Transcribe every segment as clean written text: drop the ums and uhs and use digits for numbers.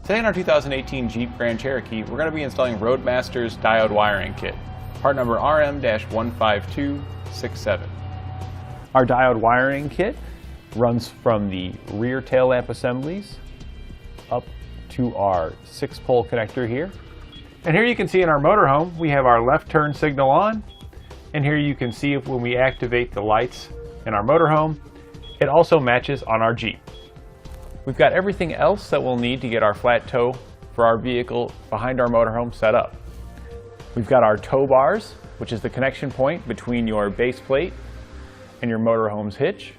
Today in our 2018 Jeep Grand Cherokee, we're going to be installing Roadmaster's Diode wiring kit, part number RM-15267. Our diode wiring kit runs from the rear tail lamp assemblies up to our 6-pole connector here. And here you can see in our motorhome, we have our left turn signal on. And here you can see when we activate the lights in our motorhome, it also matches on our Jeep. We've got everything else that we'll need to get our flat tow for our vehicle behind our motorhome set up. We've got our tow bars, which is the connection point between your base plate and your motorhome's hitch.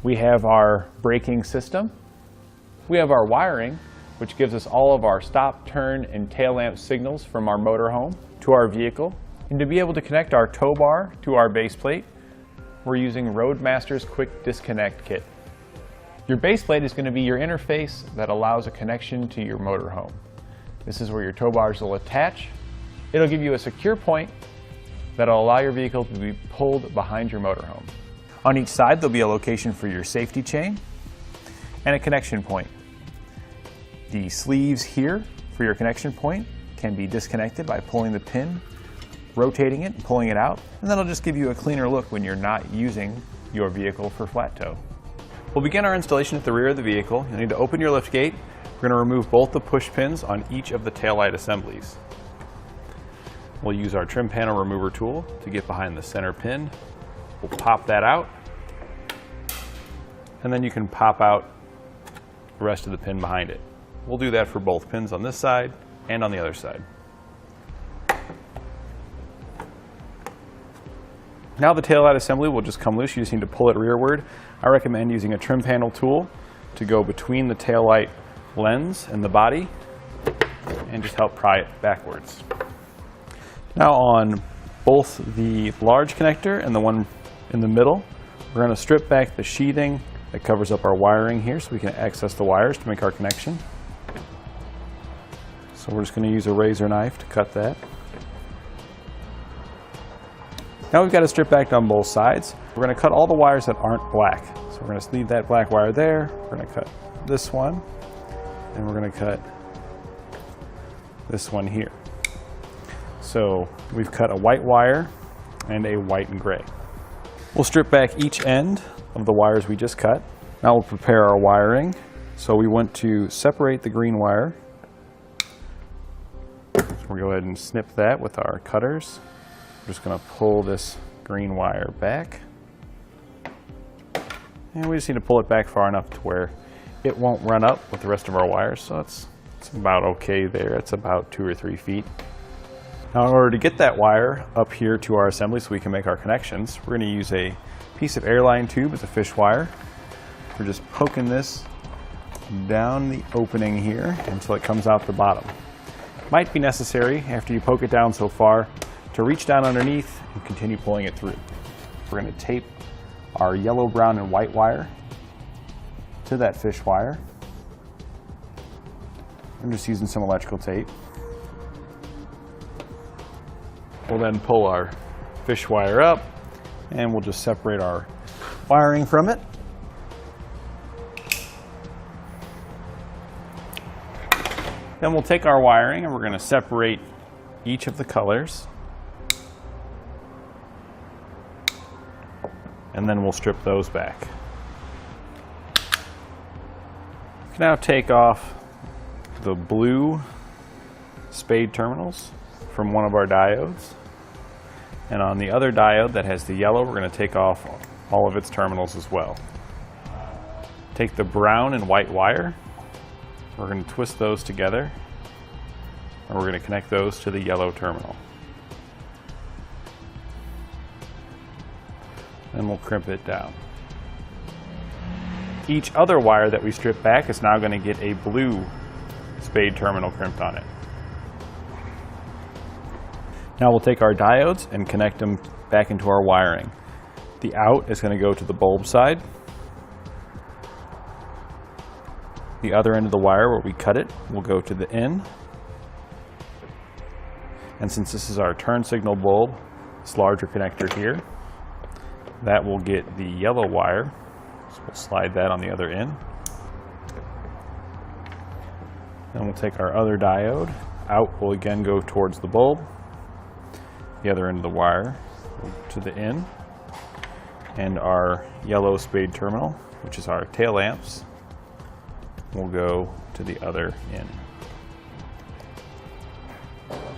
We have our braking system. We have our wiring, which gives us all of our stop, turn, and tail lamp signals from our motorhome to our vehicle. And to be able to connect our tow bar to our base plate, we're using Roadmaster's Quick Disconnect Kit. Your base plate is going to be your interface that allows a connection to your motorhome. This is where your tow bars will attach. It'll give you a secure point that'll allow your vehicle to be pulled behind your motorhome. On each side there'll be a location for your safety chain and a connection point. The sleeves here for your connection point can be disconnected by pulling the pin, rotating it, and pulling it out, and that'll just give you a cleaner look when you're not using your vehicle for flat tow. We'll begin our installation at the rear of the vehicle. You'll need to open your lift gate. We're going to remove both the push pins on each of the taillight assemblies. We'll use our trim panel remover tool to get behind the center pin. We'll pop that out, and then you can pop out the rest of the pin behind it. We'll do that for both pins on this side and on the other side. Now the taillight assembly will just come loose. You just need to pull it rearward. I recommend using a trim panel tool to go between the taillight lens and the body and just help pry it backwards. Now on both the large connector and the one in the middle, we're going to strip back the sheathing that covers up our wiring here so we can access the wires to make our connection. So we're just going to use a razor knife to cut that. Now we've got to strip back down both sides. We're going to cut all the wires that aren't black. So we're going to leave that black wire there. We're going to cut this one, and we're going to cut this one here. So we've cut a white wire and a white and gray. We'll strip back each end of the wires we just cut. Now we'll prepare our wiring. So we want to separate the green wire. So we'll go ahead and snip that with our cutters. We're just going to pull this green wire back. And we just need to pull it back far enough to where it won't run up with the rest of our wires. So it's about okay there. It's about 2 or 3 feet. Now in order to get that wire up here to our assembly so we can make our connections, we're going to use a piece of airline tube as a fish wire. We're just poking this down the opening here until it comes out the bottom. Might be necessary after you poke it down so far to reach down underneath and continue pulling it through. We're going to tape our yellow, brown, and white wire to that fish wire. I'm just using some electrical tape. We'll then pull our fish wire up and we'll just separate our wiring from it. Then we'll take our wiring and we're going to separate each of the colors. And then we'll strip those back. You can now take off the blue spade terminals from one of our diodes. And on the other diode that has the yellow, we're going to take off all of its terminals as well. Take the brown and white wire. We're going to twist those together. And we're going to connect those to the yellow terminal. And we'll crimp it down. Each other wire that we strip back is now going to get a blue spade terminal crimped on it. Now we'll take our diodes and connect them back into our wiring. The out is going to go to the bulb side. The other end of the wire where we cut it will go to the in. And since this is our turn signal bulb, this larger connector here, that will get the yellow wire. So we'll slide that on the other end. Then we'll take our other diode. Out will again go towards the bulb. The other end of the wire to the in. And our yellow spade terminal, which is our tail lamps, will go to the other end.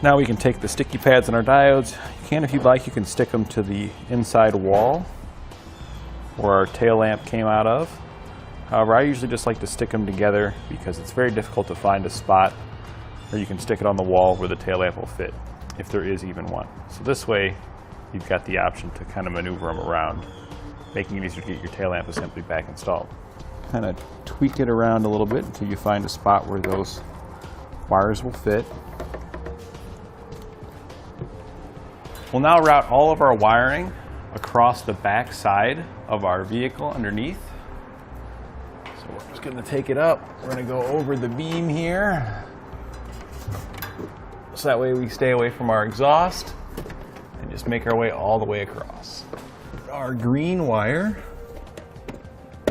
Now we can take the sticky pads in our diodes. You can, if you'd like, you can stick them to the inside wall where our tail lamp came out of. However, I usually just like to stick them together because it's very difficult to find a spot where you can stick it on the wall where the tail lamp will fit, if there is even one. So this way, you've got the option to kind of maneuver them around, making it easier to get your tail lamp assembly back installed. Kind of tweak it around a little bit until you find a spot where those wires will fit. We'll now route all of our wiring across the back side of our vehicle underneath. So we're just going to take it up. We're going to go over the beam here. So that way we stay away from our exhaust and just make our way all the way across. Our green wire,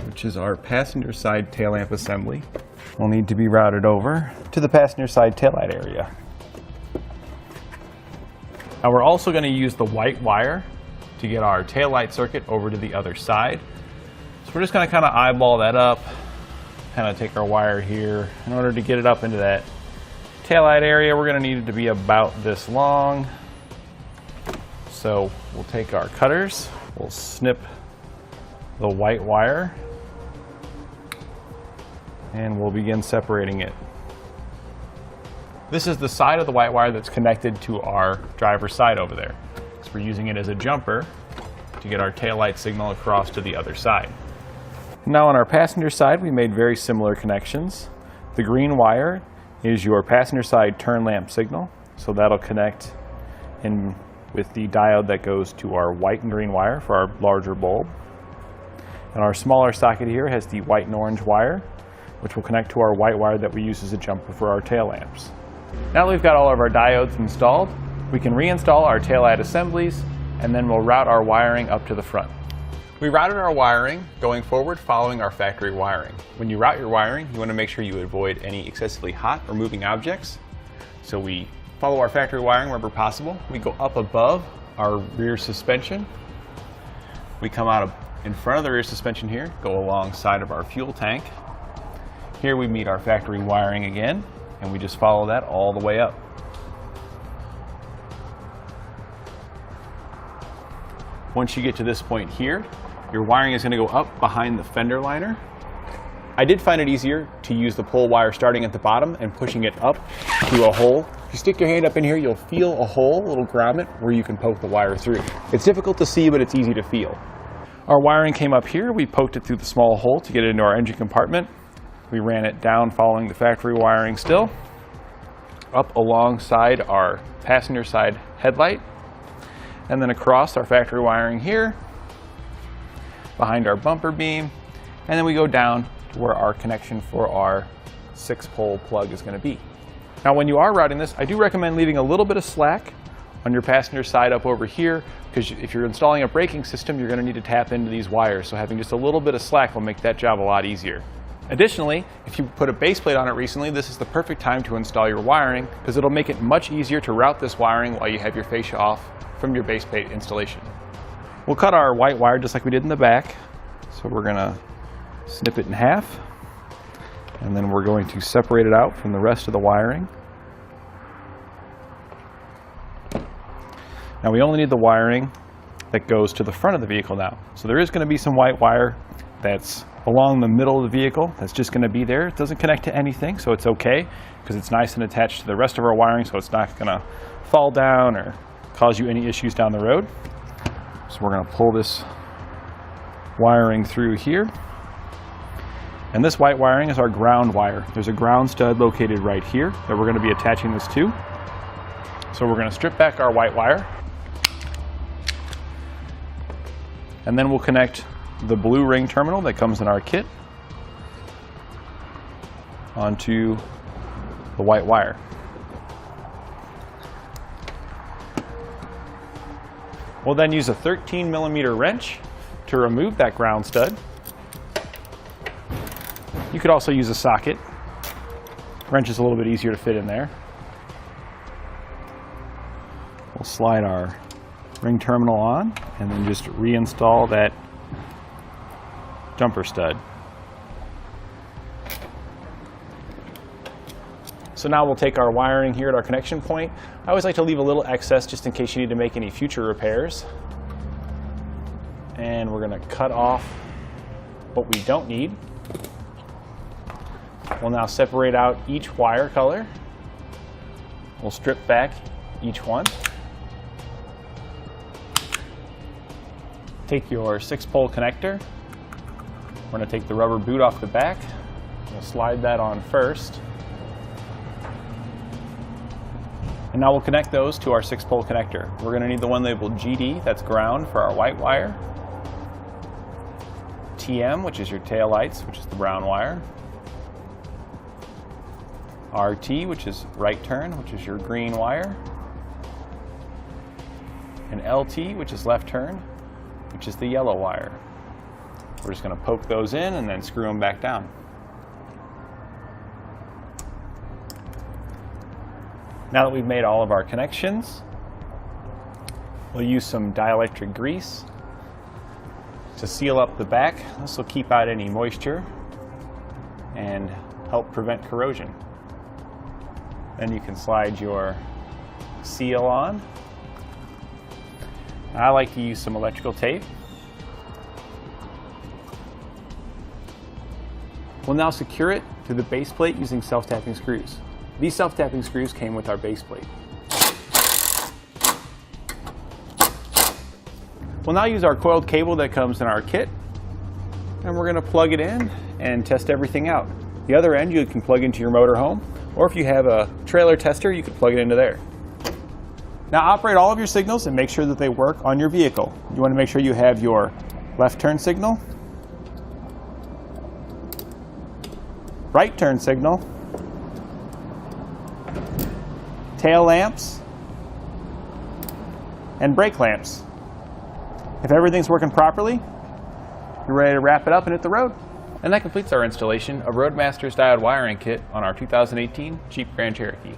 which is our passenger side tail lamp assembly, will need to be routed over to the passenger side taillight area. Now we're also going to use the white wire to get our taillight circuit over to the other side. So we're just going to kind of eyeball that up, kind of take our wire here. In order to get it up into that taillight area, we're going to need it to be about this long. So we'll take our cutters, we'll snip the white wire, and we'll begin separating it. This is the side of the white wire that's connected to our driver's side over there. So we're using it as a jumper to get our taillight signal across to the other side. Now on our passenger side, we made very similar connections. The green wire is your passenger side turn lamp signal. So that'll connect in with the diode that goes to our white and green wire for our larger bulb. And our smaller socket here has the white and orange wire, which will connect to our white wire that we use as a jumper for our tail lamps. Now that we've got all of our diodes installed, we can reinstall our taillight assemblies, and then we'll route our wiring up to the front. We routed our wiring going forward following our factory wiring. When you route your wiring, you want to make sure you avoid any excessively hot or moving objects. So we follow our factory wiring wherever possible. We go up above our rear suspension. We come out in front of the rear suspension here, go alongside of our fuel tank. Here we meet our factory wiring again, and we just follow that all the way up. Once you get to this point here, your wiring is going to go up behind the fender liner. I did find it easier to use the pull wire starting at the bottom and pushing it up to a hole. If you stick your hand up in here, you'll feel a hole, a little grommet, where you can poke the wire through. It's difficult to see, but it's easy to feel. Our wiring came up here. We poked it through the small hole to get it into our engine compartment. We ran it down following the factory wiring still, up alongside our passenger side headlight, and then across our factory wiring here, behind our bumper beam, and then we go down to where our connection for our 6-pole plug is going to be. Now when you are routing this, I do recommend leaving a little bit of slack on your passenger side up over here, because if you're installing a braking system, you're going to need to tap into these wires, so having just a little bit of slack will make that job a lot easier. Additionally, if you put a base plate on it recently, this is the perfect time to install your wiring, because it'll make it much easier to route this wiring while you have your fascia off from your base plate installation. We'll cut our white wire just like we did in the back. So we're going to snip it in half, and then we're going to separate it out from the rest of the wiring. Now we only need the wiring that goes to the front of the vehicle now. So there is going to be some white wire that's along the middle of the vehicle that's just going to be there. It doesn't connect to anything, so it's okay, because it's nice and attached to the rest of our wiring, so it's not going to fall down or cause you any issues down the road. So we're going to pull this wiring through here. And this white wiring is our ground wire. There's a ground stud located right here that we're going to be attaching this to. So we're going to strip back our white wire, and then we'll connect the blue ring terminal that comes in our kit onto the white wire. We'll then use a 13mm wrench to remove that ground stud. You could also use a socket Wrench is a little bit easier to fit in there. We'll slide our ring terminal on and then just reinstall that jumper stud. So now we'll take our wiring here at our connection point. I always like to leave a little excess just in case you need to make any future repairs. And we're going to cut off what we don't need. We'll now separate out each wire color. We'll strip back each one. Take your 6-pole connector. We're going to take the rubber boot off the back. We'll slide that on first. And now we'll connect those to our 6-pole connector. We're going to need the one labeled GD, that's ground, for our white wire. TM, which is your tail lights, which is the brown wire. RT, which is right turn, which is your green wire. And LT, which is left turn, which is the yellow wire. We're just going to poke those in and then screw them back down. Now that we've made all of our connections, we'll use some dielectric grease to seal up the back. This will keep out any moisture and help prevent corrosion. Then you can slide your seal on. I like to use some electrical tape. We'll now secure it to the base plate using self-tapping screws. These self-tapping screws came with our base plate. We'll now use our coiled cable that comes in our kit, and we're going to plug it in and test everything out. The other end you can plug into your motorhome, or if you have a trailer tester, you can plug it into there. Now operate all of your signals and make sure that they work on your vehicle. You want to make sure you have your left turn signal, right turn signal, tail lamps, and brake lamps. If everything's working properly, you're ready to wrap it up and hit the road. And that completes our installation of Roadmaster's diode wiring kit on our 2018 Jeep Grand Cherokee.